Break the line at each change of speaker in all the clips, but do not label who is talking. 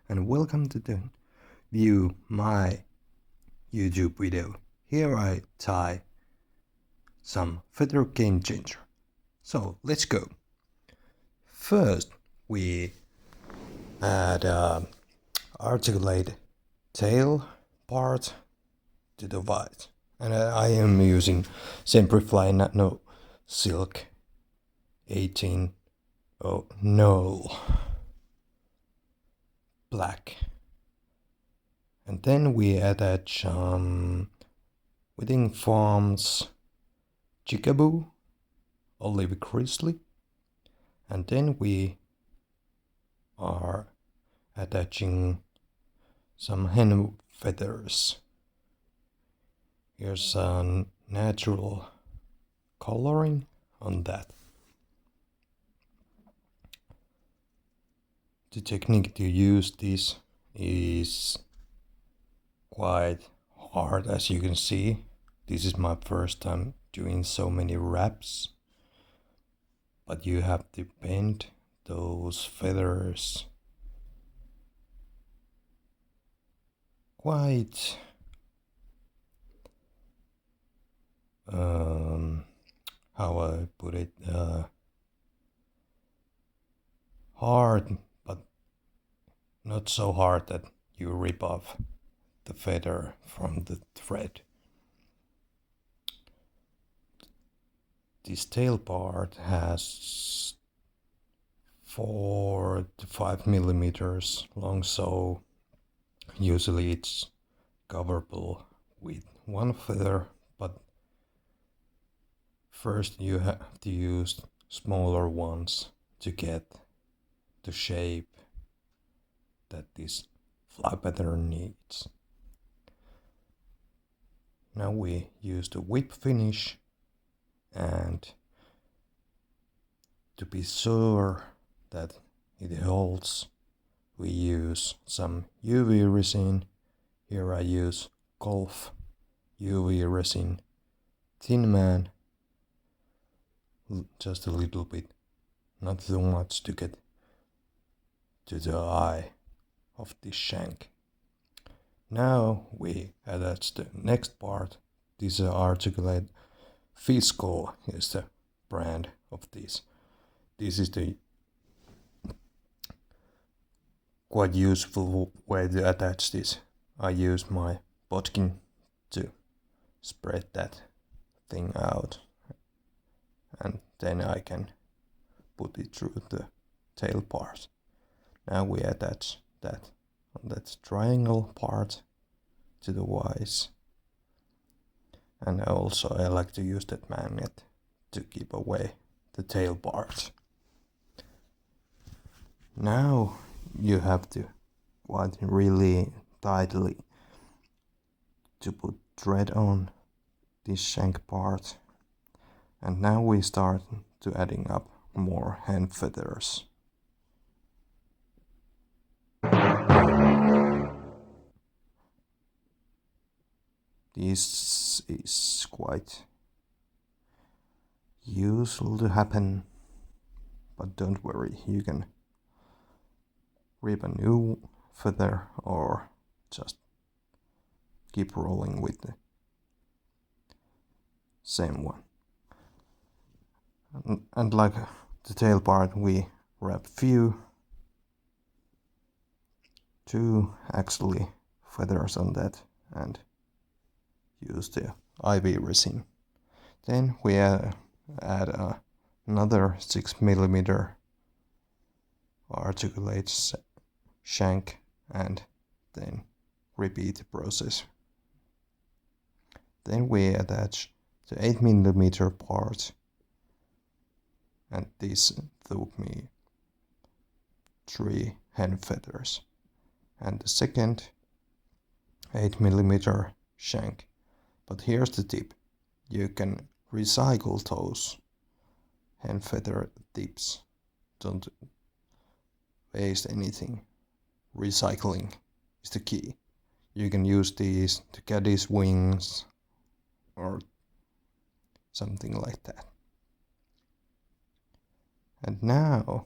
and welcome to the view my YouTube video. Here I tie some feather Gamechanger. So let's go. First we add articulate tail part to the white, and I am using Semperfli Nanosilk 18 no black. And then we attach Within Farms Chick-a-bou olive grizzly, and then we are attaching some hen feathers. Here's a natural coloring on that. The technique to use this is quite hard, as you can see. This is my first time doing so many wraps, but you have to bend those feathers quite how I put it, hard, but not so hard that you rip off the feather from the thread. This tail part has 4 to 5 millimeters long, so usually it's coverable with one feather, but first you have to use smaller ones to get the shape that this fly pattern needs. Now we use the whip finish, and to be sure that it holds, we use some UV resin. Here I use Gulff UV resin, Thinman, just a little bit, not too much to get to the eye of this shank. Now we attach the next part. This is articulate Fiscal is the brand of this. This is the quite useful way to attach this. I use my bodkin to spread that thing out, and then I can put it through the tail part. Now we attach that on that triangle part to the vise, and also I like to use that magnet to keep away the tail part. Now you have to quite really tightly to put thread on this shank part, and now we start to adding up more hen feathers. This is quite usual to happen, but don't worry, you can rip a new feather or just keep rolling with the same one. And like the tail part, we wrap two actually feathers on that and use the UV-resin. Then we add another 6 millimeter articulate shank, and then repeat the process. Then we attach the 8 millimeter part, and this took me 3 hen feathers, and the second 8 millimeter shank. But here's the tip: you can recycle those hen feather tips. Don't waste anything. Recycling is the key. You can use these to caddy's wings or something like that. And now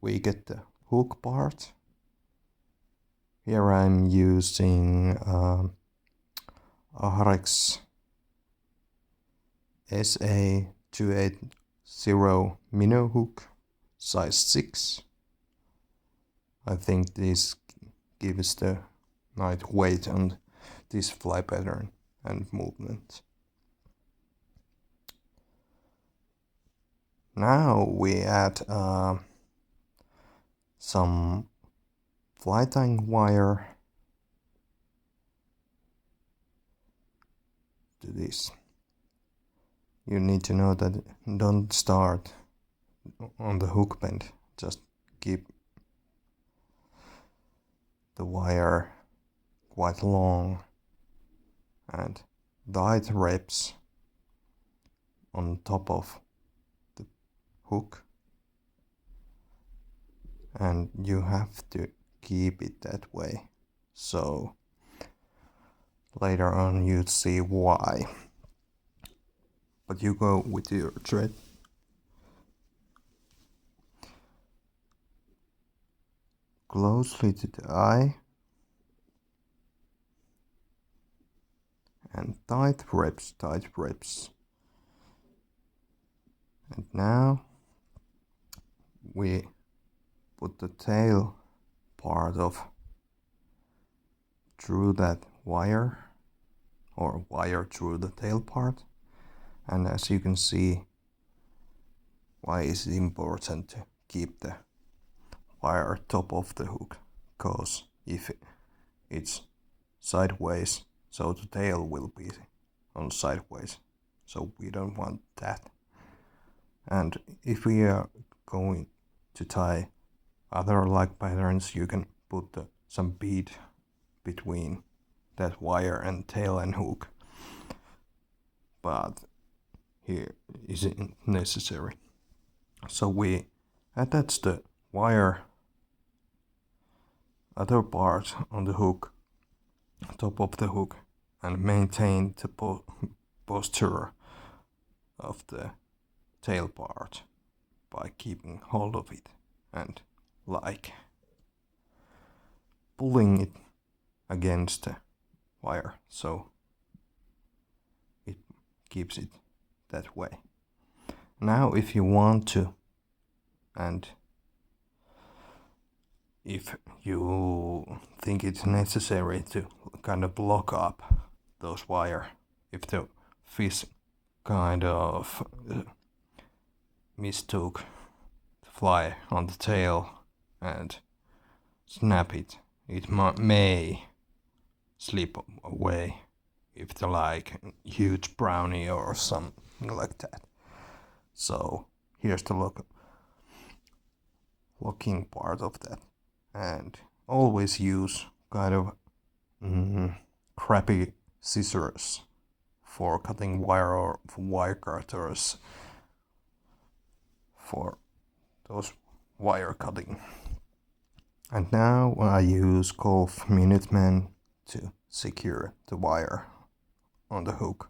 we get the hook part, Here I'm using Ahrex SA280 Minnow hook, size 6. I think this gives the nice weight on this fly pattern and movement. Now we add some fly tying wire to this. You need to know that don't start on the hook bend, just keep the wire quite long and tight reps on top of the hook, and you have to keep it that way, so later on you'll see why. But you go with your thread closely to the eye and tight reps. And now we put the tail part of through that wire, or wire through the tail part. And as you can see, why is it important to keep the wire top of the hook? Because if it's sideways, so the tail will be on sideways, so we don't want that. And if we are going to tie other like patterns, you can put some bead between that wire and tail and hook, but here isn't necessary. So we attach the wire other part on the hook, top of the hook, and maintain the posture of the tail part by keeping hold of it and like pulling it against the wire, so it keeps it that way. Now if you want to, and if you think it's necessary to kind of block up those wire, if the fish kind of mistook the fly on the tail and snap it, it may slip away if the like huge brownie or something like that. So here's the locking part of that, and always use kind of crappy scissors for cutting wire, or wire cutters for those wire cutting. And now I use Gulff Minuteman to secure the wire on the hook.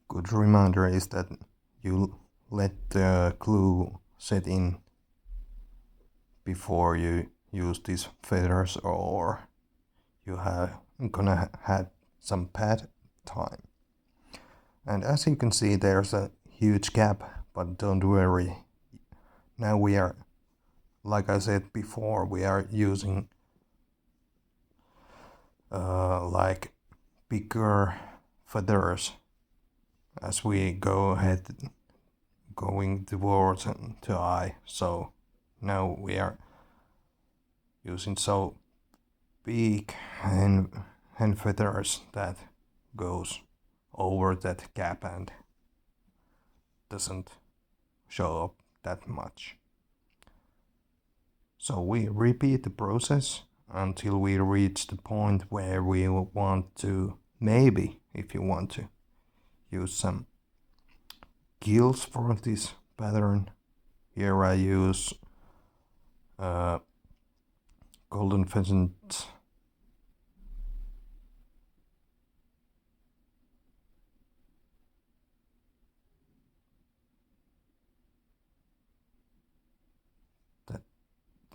Good reminder is that you let the glue set in before you use these feathers, or you gonna have some pad time. And as you can see, there's a huge gap, but don't worry. Now we are, like I said before, we are using like bigger feathers as we go ahead, going towards the eye. So now we are using so big hand feathers that goes over that gap and doesn't show up that much. So we repeat the process until we reach the point where we want to, maybe if you want to, use some gills for this pattern. Here I use golden pheasant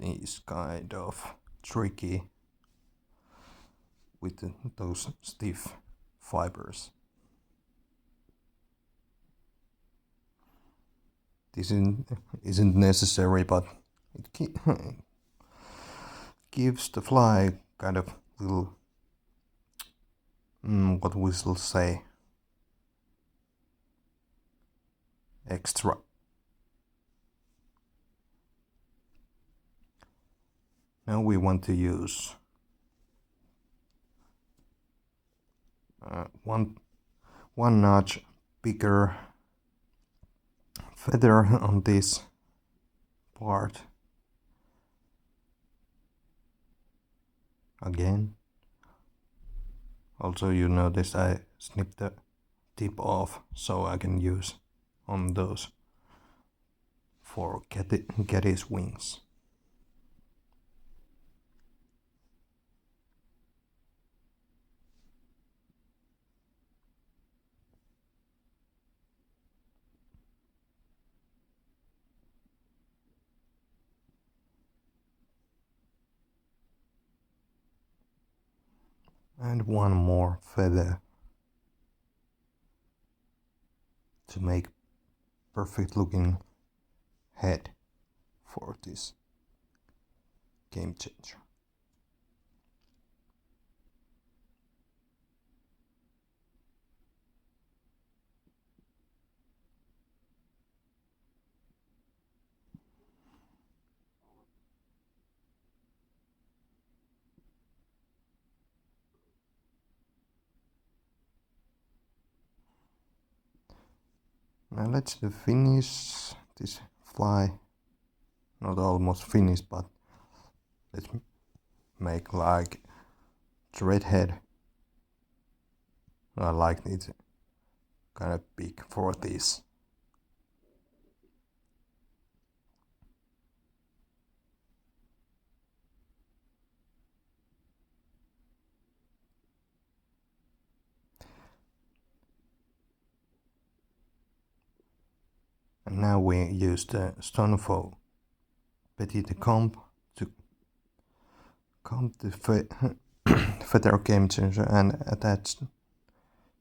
is kind of tricky with those stiff fibers. This isn't necessary, but it gives the fly kind of little, what we shall say, extra. Now we want to use one notch bigger feather on this part. Again. Also, you notice I snipped the tip off so I can use on those for Getty's wings. And one more feather to make perfect looking head for this Gamechanger. Now let's finish this fly. Not almost finished, but let's make like thread head. I like it kind of big for this. And now we use the Stonefo Petit comb to comb the feather Gamechanger and attach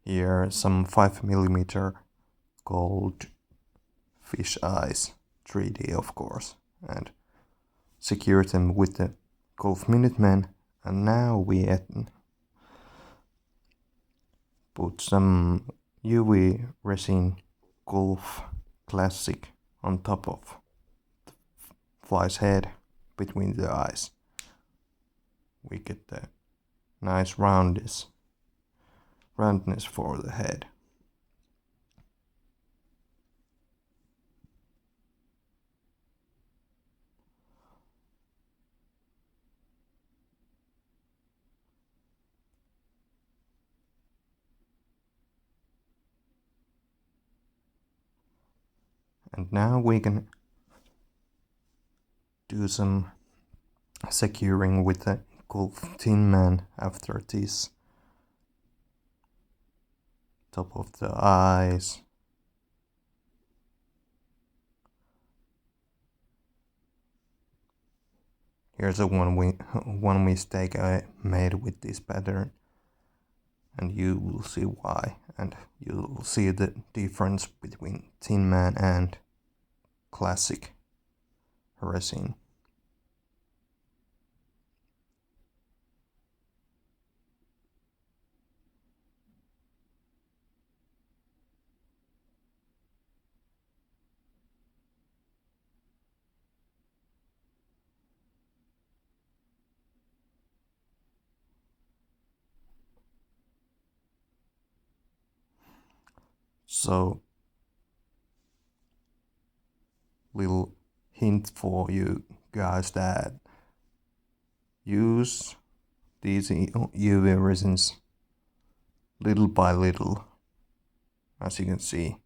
here some 5mm gold fish eyes, 3D of course, and secure them with the Gulff Minuteman. And now we put some UV resin Gulff Classic on top of the fly's head between the eyes. We get the nice roundness for the head. And now we can do some securing with the Gulff Thinman after this. Top of the eyes. Here's one mistake I made with this pattern, and you will see why, and you'll see the difference between Thinman and classic resin. So, little hint for you guys that use these UV-resins little by little. As you can see,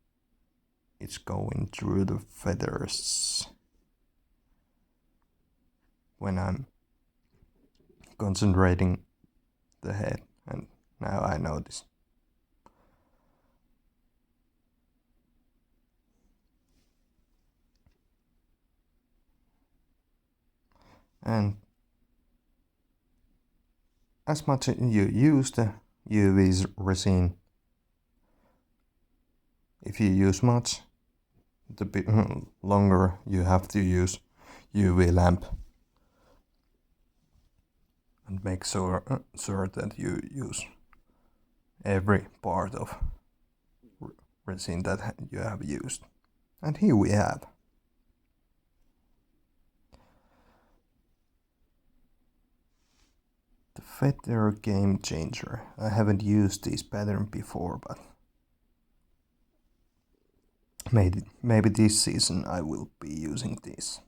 it's going through the feathers when I'm concentrating the head, and now I notice. And as much as you use the UV resin, if you use much, the bit longer you have to use UV lamp. And make sure that you use every part of resin that you have used. And here we have. The Feather Gamechanger. I haven't used this pattern before, but maybe this season I will be using this.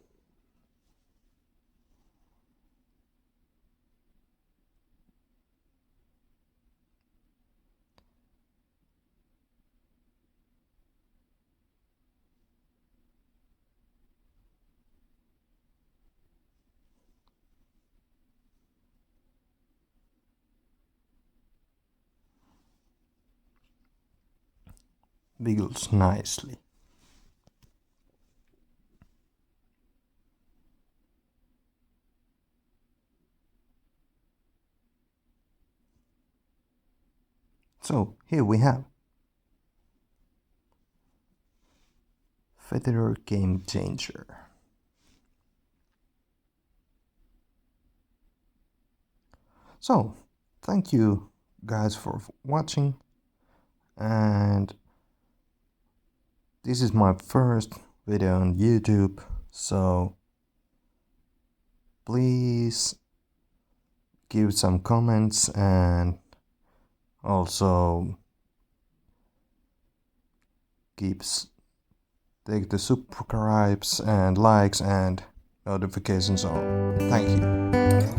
Wiggles nicely. So here we have Feather Gamechanger. So thank you guys for watching, and this is my first video on YouTube, so please give some comments and also take the subscribes and likes and notifications on. Thank you.